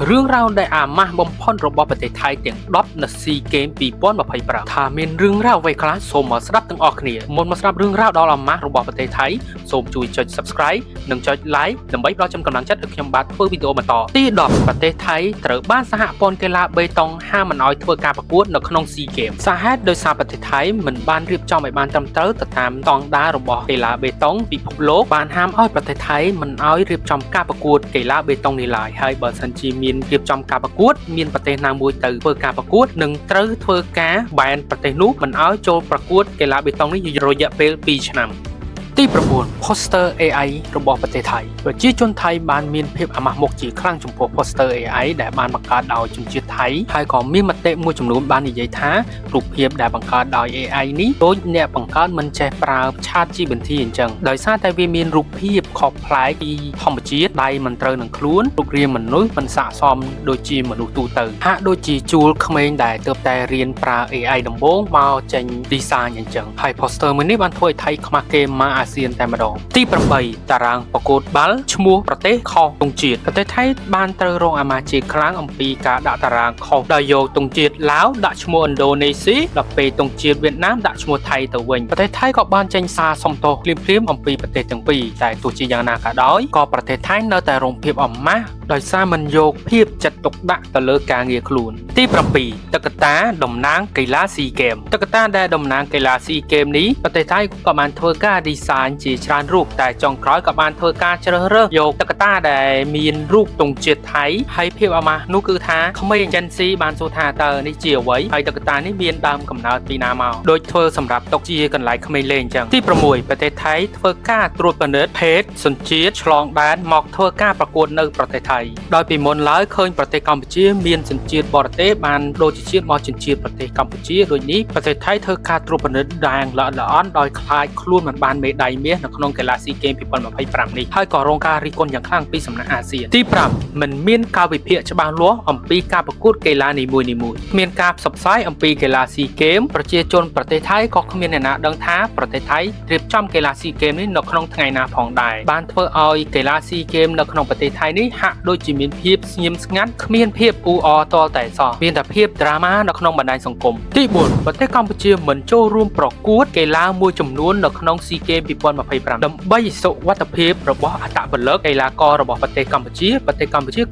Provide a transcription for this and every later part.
เรื่องราวได้มาบ่มพ่นระบบประเทศไทยទាំង10នៅស៊ីเกม2025ថាមានរឿងរ៉ាវអ្វីខ្លះសូមមកស្ដាប់ទាំងអស់គ្នាមុនមកស្ដាប់រឿងរ៉ាវដល់អាម៉ាស់របស់ប្រទេសថៃសូមជួយចុច Subscribe និងចុច Like ដើម្បីផ្ដល់ចំកម្លាំងចិត្តឲ្យខ្ញុំបាទធ្វើវីដេអូបន្តទី10ប្រទេសថៃត្រូវបានសហព័ន្ធកីឡាបេតុងហាមមិនឲ្យធ្វើការប្រកួតនៅក្នុងស៊ីเกมសហេតុដោយសារប្រទេសថៃមិនបានរៀបចំឲ្យបានត្រឹមត្រូវទៅតាមស្តង់ដាររបស់កីឡាបេតុងពិភពលោកបានហាមឲ្យប្រទេសថៃមិនឲ្យរៀបចំការប្រកួតកីឡាបេតុងនេះឡើយហើយបើសិនជាមានរៀបចំការប្រកួតមានប្រទេសណាមួយទៅធ្វើការប្រកួតនឹងត្រូវធ្វើការបែនប្រទេសនោះមិនឲ្យចូលប្រកួតកីឡាបេតុងនេះរយៈពេល2ឆ្នាំទី9 Poster AI របស់ប្រទេសថៃប្រជាជនថៃបានមានភាពអាម៉ាស់មុខជាខ្លាំងចំពោះ Poster AI ដែលបានបង្កើតដោយជនជាតិថៃហើយក៏មានមតិមួយចំនួនបាននិយាយថារូបភាពដែលបង្កើតដោយ AI នេះដូចអ្នកបង្កើតមិនចេះប្រើ ChatGPT អញ្ចឹងដោយសារតែវាមានរូបភាពខុសប្លែកពីធម្មជាតិដៃមិនត្រូវនឹងខ្លួនរូបរាងមនុស្សមិនស័ក្តិសមដូចជាមនុស្សទូទៅហាក់ដូចជាជួលក្មេងដែលទើបតែរៀនប្រើ AI ដំបូងមកចេញ design អញ្ចឹងហើយ Poster មួយនេះបានធ្វើឲ្យថៃខ្មាស់គេមកអាស៊ានតែម្ដងទី8តារាងប្រកួតបាល់ឈ្មោះប្រទេសខុសទង់ជាតិប្រទេសថៃបានត្រូវរងអាម៉ាស់ជាខ្លាំងអំពីការដាក់តារាងខុសដោយយកទង់ជាតិឡាវដាក់ឈ្មោះឥណ្ឌូនេស៊ីដល់ពេលទង់ជាតិវៀតណាមដាក់ឈ្មោះថៃទៅវិញប្រទេសថៃក៏បានចេញសារសុំទោសភ្លាមៗអំពីប្រទេសទាំងពីរតែទោះជាយ៉ាងណាក៏ដោយក៏ប្រទេសថៃនៅតែរងភាពអាម៉ាស់ដោយសារមិនយកភាពចិត្តទុកដាក់ទៅលើការងារខ្លួនទី7តុក្កតាតំណាងកីឡាស៊ីเกมតុក្កតាដែលតំណាងកីឡាស៊ីเกมនេះប្រទេសថៃក៏បានធ្វើការ design ជាច្រើនរូបតែចុងក្រោយក៏បានធ្វើការជ្រើសរើសយកតុក្កតាដែលមានរូបទង់ជាតិថៃហើយភាពអាម៉ាស់នោះគឺថាក្មេង Gen Z បានសួរថាតើនេះជាអ្វីហើយតុក្កតានេះមានដើមកំណើតពីណាមកដូចធ្វើសម្រាប់ទុកជាកន្លែងក្មេងលេងអញ្ចឹងទី6ប្រទេសថៃធ្វើការត្រួតពិនិត្យភេទសញ្ជាតិឆ្លងដែនមកធ្វើការប្រកួតនៅប្រទេសថៃដោយពីមុនឡើយឃើញប្រទេសកម្ពុជាមានសញ្ជាតិបរទេសបានដូចជាជាតិមកជនជាតិប្រទេសកម្ពុជាដូចនេះប្រទេសថៃធ្វើការត្រួតពិនិត្យយ៉ាងល្អិតល្អន់ដោយខ្លាចខ្លួនមិនបានមេដាយមាសនៅក្នុងកីឡាស៊ីเกม2025នេះហើយក៏រងការរិះគន់យ៉ាងខ្លាំងពីសំណាក់អាស៊ានទី5មិនមានការវិភាគច្បាស់លាស់អំពីការប្រកួតកីឡានីមួយៗគ្មានការផ្សព្វផ្សាយអំពីកីឡាស៊ីเกมប្រជាជនប្រទេសថៃក៏គ្មានអ្នកណាដឹងថាប្រទេសថៃរៀបចំកីឡាស៊ីเกมនេះនៅក្នុងថ្ងៃណាផងដែរបានធ្វើឲ្យកីឡាស៊ីเกมនៅក្នុងប្រទេសថៃនេះហាក់ដូចជាមានភាពស្ងៀមស្ងាត់គ្មានភាពអ៊ូអរទាល់តែសោះមានតែភាពដ្រាម៉ានៅក្នុងបណ្ដាញសង្គមទី4ប្រទេសកម្ពុជាមិនចូលរួមប្រកួតកីឡាមួយចំនួននៅក្នុងស៊ីเกม2025ដើម្បីសុវត្ថិភាពរបស់អត្តពលិកកីឡាកររបស់ប្រទេសកម្ពុជា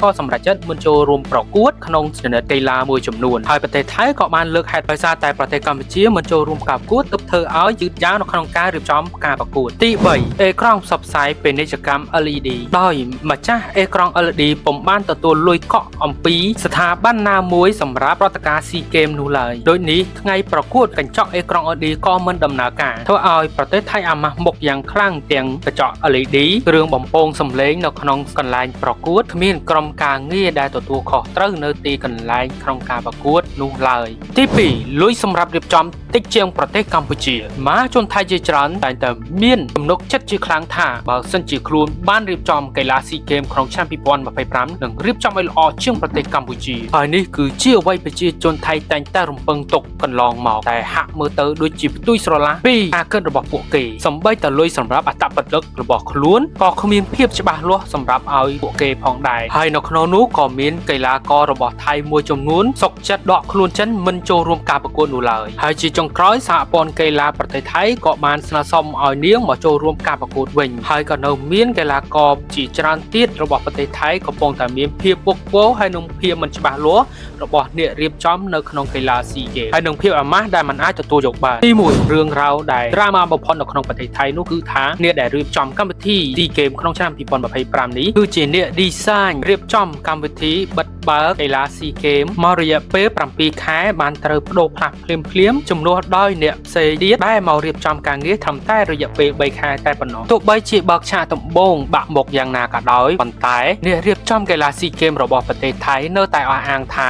ក៏សម្រេចចិត្តមិនចូលរួមប្រកួតក្នុងជនិតកីឡាមួយចំនួនហើយប្រទេសថៃក៏បានលើកហេតុដោយសារតែប្រទេសកម្ពុជាមិនចូលរួមការប្រកួតទើបធ្វើឲ្យយឺតយ៉ាវនៅក្នុងការរៀបចំការប្រកួតទី3អេក្រង់ផ្សព្វផ្សាយពាណិជ្ជកម្ម LED ដោយម្ចាស់អេក្រង់ LED ពុំបានទទួលលុយកក់អំពីស្ថាប័នណាមួយសម្រាប់ព្រឹត្តិការណ៍ស៊ីเกมនោះឡើយដូចនេះថ្ងៃប្រកួតកញ្ចក់អេក្រង់ LED ក៏មិនដំណើរការធ្វើឲ្យប្រទេសថៃអាម៉ាស់មុខយ៉ាងខ្លាំងទាំងកញ្ចក់ LED គ្រឿងបំពងសំឡេងនៅក្នុងកន្លែងប្រកួតគ្មានក្រុមការងារដែលទទួលខុសត្រូវនៅទីកន្លែងក្នុងការប្រកួតនោះឡើយទី2លុយសម្រាប់រៀបចំតិចជាងប្រទេសកម្ពុជាមហាជនថៃជាច្រើនតែងតែមានទំនុកចិត្តជាខ្លាំងថាបើសិនជាខ្លួនបានរៀបចំកីឡាស៊ីเกมក្នុងឆ្នាំ2025នឹងរៀបចំឲ្យល្អជាងប្រទេសកម្ពុជាហើយនេះគឺជាអ្វីប្រជាជនថៃតែងតែរំពឹងទុកកន្លងមកតែហាក់មើលទៅដូចជាផ្ទុយស្រឡះពីការគិតរបស់ពួកគេសម្បីតែលុយសម្រាប់អត្តពលិករបស់ខ្លួនក៏គ្មានភាពច្បាស់លាស់សម្រាប់ឲ្យពួកគេផងដែរហើយនៅក្នុងនោះក៏មានកីឡាកររបស់ថៃមួយចំនួនសុកចិត្តដកខ្លួនចិនមិនចូលរួមការប្រកួតនោះឡើយហើយជាចុងក្រោយសហព័ន្ធកីឡាប្រទេសថៃក៏បានស្នើសុំឲ្យនាងមកចូលរួមការប្រកួតវិញហើយក៏នៅមានកីឡាករជាច្រើនទៀតរបស់ប្រទេសថៃកំពុងតែមានភាពវឹកវរហើយនឹងភាពមិនច្បាស់លាស់របស់អ្នករៀបចំនៅក្នុងកីឡាស៊ីเกมហើយនឹងភាពអាម៉ាស់ដែលមិនអាចទទួលយកបានទី1រឿងរ៉ាវដែលដ្រាម៉ាបំផុតនៅក្នុងប្រទេសថៃនោះគឺថាអ្នកដែលរៀបចំកម្មវិធីស៊ីเกมក្នុងឆ្នាំ2025នេះគឺជាអ្នក design រៀបចំកម្មវិធីបិទបើកកីឡាស៊ីเกมមករយៈពេល7ខែបានត្រូវបដូរផ្លាស់ភ្លាមជំនួសដោយអ្នកផ្សេងទៀតដែលមករៀបចំការងារត្រឹមតែរយៈពេល3ខែតែប៉ុណ្ណោះទោះបីជាបើកឆាកដំបូងបាក់មុខយ៉ាងណាក៏ដោយប៉ុន្តែអ្នករៀបចំកីឡាស៊ីเกมរបស់ប្រទេសថៃនៅតែអះអាងថា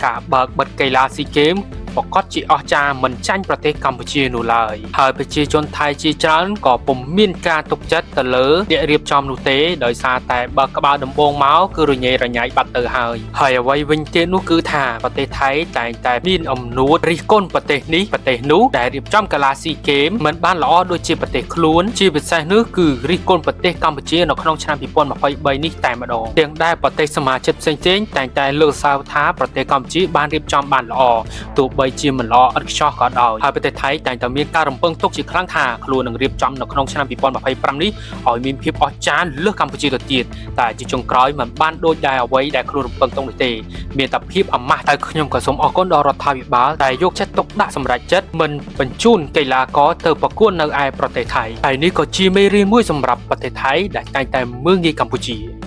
ការបើកបិទកីឡាស៊ីเกม ប្រកបជាអស្ចារ្យមិនចាញ់ប្រទេសកម្ពុជានោះឡើយហើយប្រជាជនថៃជាច្រើនក៏ពុំមានការទុកចិត្តទៅលើអ្នករៀបចំនោះទេដោយសារតែបើក្បាលដំបងមកគឺរញ៉េរញ៉ៃបាត់ទៅហើយអ្វីវិញទៀតនោះគឺថាប្រទេសថៃតែងតែមានអំនួតរិះគន់ប្រទេសនេះប្រទេសនោះដែលរៀបចំកីឡាស៊ីហ្គេមមិនបានល្អដូចជាប្រទេសខ្លួនជាពិសេសនោះគឺរិះគន់ប្រទេសកម្ពុជានៅក្នុងឆ្នាំ2023នេះតែម្ដងទាំងដែលប្រទេសសមាជិកផ្សេងៗតែងតែលើកសើថាប្រទេសកម្ពុជាបានរៀបចំបានល្អទោះបីជាមិនល្អឥតខ្ចោះក៏ដោយហើយប្រទេសថៃតែងតែមានការរំពឹងទុកជាខ្លាំងថាខ្លួននឹងរៀបចំនៅក្នុងឆ្នាំ2025នេះឲ្យមានភាពអស្ចារ្យលើសកម្ពុជាទៅទៀតតែជាចុងក្រោយមិនបានដូចដែរអ្វីដែលខ្លួនរំពឹងទុកនោះទេមានតែភាពអាម៉ាស់តែខ្ញុំក៏សូមអរគុណដល់រដ្ឋាភិបាលដែលយកចិត្តទុកដាក់សម្រាប់ចិត្តមិនបញ្ជូនកីឡាករទៅប្រកួតនៅឯប្រទេសថៃហើយនេះក៏ជាមេរៀនមួយសម្រាប់ប្រទេសថៃដែលតែងតែមើលងាយកម្ពុជា